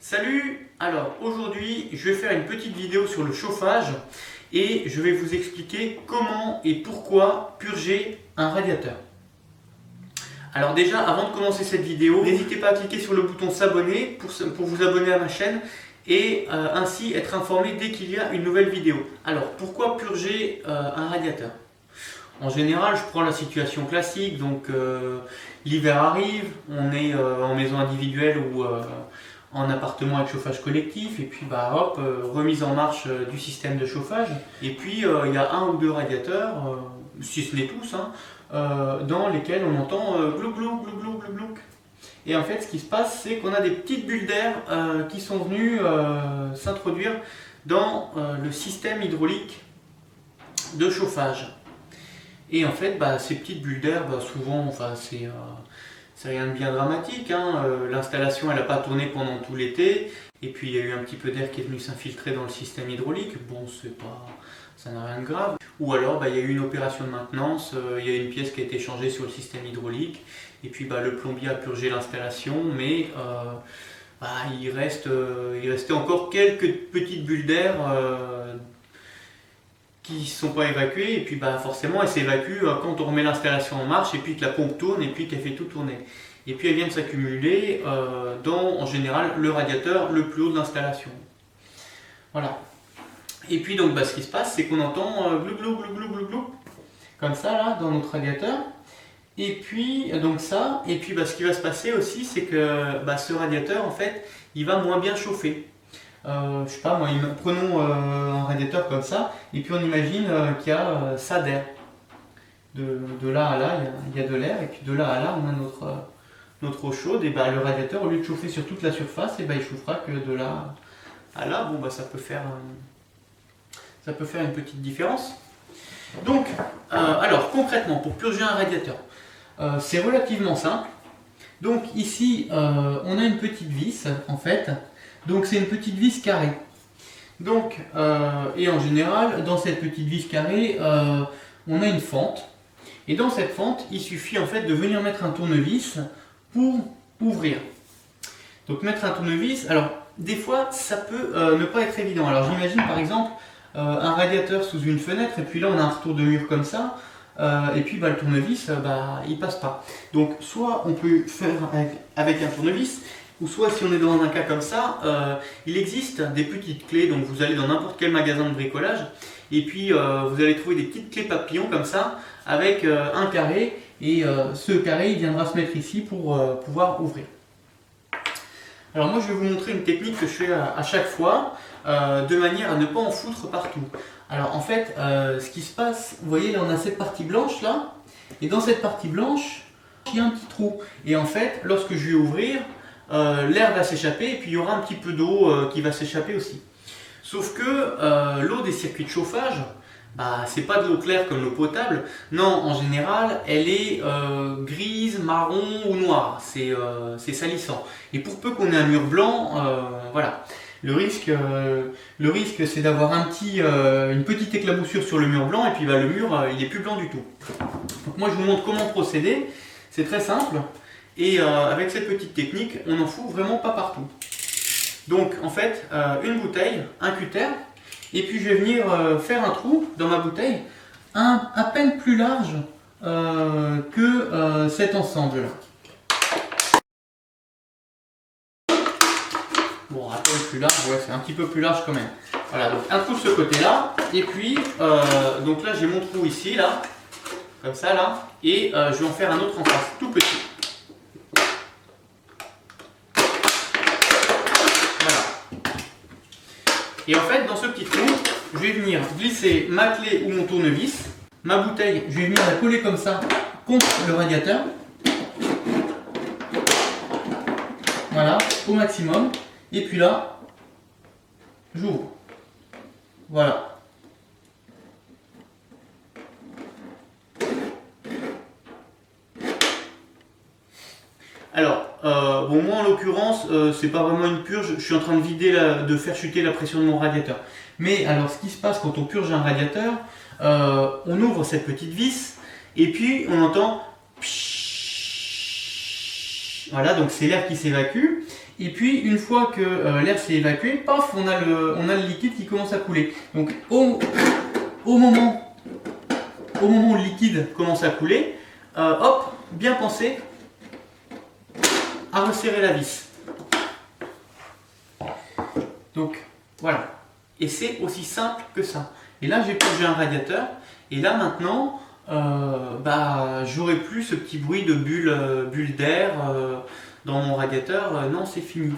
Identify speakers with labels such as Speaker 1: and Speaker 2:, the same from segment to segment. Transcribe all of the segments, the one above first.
Speaker 1: Salut! Alors aujourd'hui je vais faire une petite vidéo sur le chauffage et je vais vous expliquer comment et pourquoi purger un radiateur. Alors déjà avant de commencer cette vidéo, n'hésitez pas à cliquer sur le bouton s'abonner pour vous abonner à ma chaîne et ainsi être informé dès qu'il y a une nouvelle vidéo. Alors pourquoi purger un radiateur? En général, je prends la situation classique, donc l'hiver arrive, on est en maison individuelle ou en appartement avec chauffage collectif, et puis bah hop, remise en marche du système de chauffage. Et puis il y a un ou deux radiateurs, si ce n'est tous, hein, dans lesquels on entend glou glou glou glou glou glou. Et en fait, ce qui se passe, c'est qu'on a des petites bulles d'air qui sont venues s'introduire dans le système hydraulique de chauffage. Et en fait, ces petites bulles d'air, souvent, c'est rien de bien dramatique, hein. L'installation, elle n'a pas tourné pendant tout l'été, et puis il y a eu un petit peu d'air qui est venu s'infiltrer dans le système hydraulique. Bon, ça n'a rien de grave. Ou alors, il y a eu une opération de maintenance, il y a une pièce qui a été changée sur le système hydraulique, et puis le plombier a purgé l'installation, mais il restait encore quelques petites bulles d'air qui ne sont pas évacuées, et puis forcément elles s'évacuent quand on remet l'installation en marche et puis que la pompe tourne et puis qu'elle fait tout tourner. Et puis elles viennent s'accumuler dans en général le radiateur le plus haut de l'installation. Voilà. Et puis donc ce qui se passe, c'est qu'on entend glou glou glou glou glou glou comme ça là dans notre radiateur. Et puis donc ça, et puis ce qui va se passer aussi, c'est que ce radiateur en fait il va moins bien chauffer. Je sais pas moi, prenons un radiateur comme ça, et puis on imagine qu'il y a ça d'air. De là à là, il y a de l'air, et puis de là à là, on a notre eau chaude, et le radiateur, au lieu de chauffer sur toute la surface, il chauffera que de là à là. Bon, ça peut faire une petite différence. Donc, alors concrètement, pour purger un radiateur, c'est relativement simple. Donc ici, on a une petite vis, en fait. Donc c'est une petite vis carrée. Donc, et en général, dans cette petite vis carrée, on a une fente. Et dans cette fente, il suffit en fait de venir mettre un tournevis pour ouvrir. Donc mettre un tournevis, alors des fois ça peut ne pas être évident. Alors j'imagine par exemple un radiateur sous une fenêtre, et puis là on a un retour de mur comme ça, et puis le tournevis, il passe pas. Donc soit on peut faire avec un tournevis, ou soit si on est dans un cas comme ça, il existe des petites clés. Donc vous allez dans n'importe quel magasin de bricolage, et puis vous allez trouver des petites clés papillons comme ça, avec un carré, et ce carré il viendra se mettre ici pour pouvoir ouvrir. Alors moi je vais vous montrer une technique que je fais à chaque fois, de manière à ne pas en foutre partout. Alors en fait, ce qui se passe, vous voyez là on a cette partie blanche là, et dans cette partie blanche, il y a un petit trou. Et en fait, lorsque je vais ouvrir, l'air va s'échapper, et puis il y aura un petit peu d'eau qui va s'échapper aussi. Sauf que l'eau des circuits de chauffage, c'est pas de l'eau claire comme l'eau potable. Non, en général, elle est grise, marron ou noire. C'est salissant. Et pour peu qu'on ait un mur blanc, voilà. Le risque c'est d'avoir une petite éclaboussure sur le mur blanc, et puis le mur il est plus blanc du tout. Donc moi je vous montre comment procéder. C'est très simple. Et avec cette petite technique, on n'en fout vraiment pas partout. Donc en fait, une bouteille, un cutter, et puis je vais venir faire un trou dans ma bouteille, à peine plus large que cet ensemble là. Bon, à peine plus large, ouais, c'est un petit peu plus large quand même. Voilà, donc un trou de ce côté là, et puis donc là j'ai mon trou ici, là, comme ça là, et je vais en faire un autre en face, tout petit. Et en fait, dans ce petit trou, je vais venir glisser ma clé ou mon tournevis. Ma bouteille, je vais venir la coller comme ça contre le radiateur. Voilà, au maximum. Et puis là, j'ouvre. Voilà. Alors, moi en l'occurrence, c'est pas vraiment une purge, je suis en train de faire chuter la pression de mon radiateur. Mais alors, ce qui se passe quand on purge un radiateur, on ouvre cette petite vis, et puis on entend pshhh. Voilà, donc c'est l'air qui s'évacue, Et puis une fois que l'air s'est évacué, paf, on a le liquide qui commence à couler. Donc au moment où le liquide commence à couler, hop, bien penser à resserrer la vis. Donc voilà. Et c'est aussi simple que ça. Et là j'ai purgé un radiateur. Et là maintenant, j'aurai plus ce petit bruit de bulle d'air dans mon radiateur. Non, c'est fini.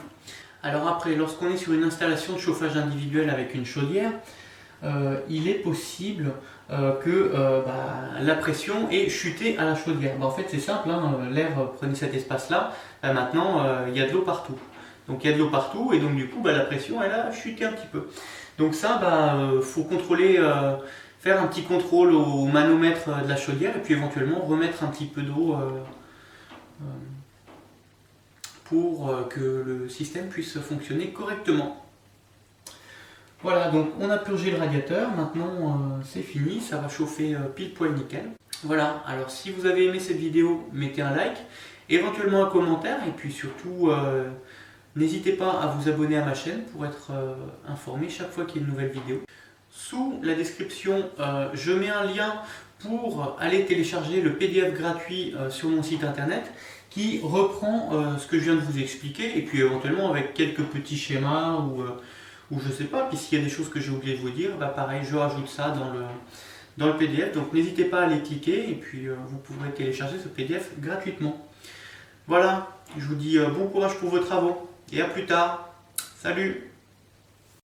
Speaker 1: Alors après, lorsqu'on est sur une installation de chauffage individuel avec une chaudière, il est possible que la pression ait chuté à la chaudière. En fait c'est simple, hein, l'air prenait cet espace là, maintenant il y a de l'eau partout. Donc il y a de l'eau partout et donc du coup la pression elle a chuté un petit peu. Donc ça faut contrôler, faire un petit contrôle au manomètre de la chaudière et puis éventuellement remettre un petit peu d'eau pour que le système puisse fonctionner correctement. Voilà, donc on a purgé le radiateur, maintenant c'est fini, ça va chauffer pile poil nickel. Voilà, alors si vous avez aimé cette vidéo, mettez un like, éventuellement un commentaire, et puis surtout, n'hésitez pas à vous abonner à ma chaîne pour être informé chaque fois qu'il y a une nouvelle vidéo. Sous la description, je mets un lien pour aller télécharger le PDF gratuit sur mon site internet qui reprend ce que je viens de vous expliquer, et puis éventuellement avec quelques petits schémas ou je sais pas, puis s'il y a des choses que j'ai oublié de vous dire, pareil, je rajoute ça dans le PDF. Donc n'hésitez pas à aller cliquer et puis vous pourrez télécharger ce PDF gratuitement. Voilà, je vous dis bon courage pour vos travaux et à plus tard. Salut!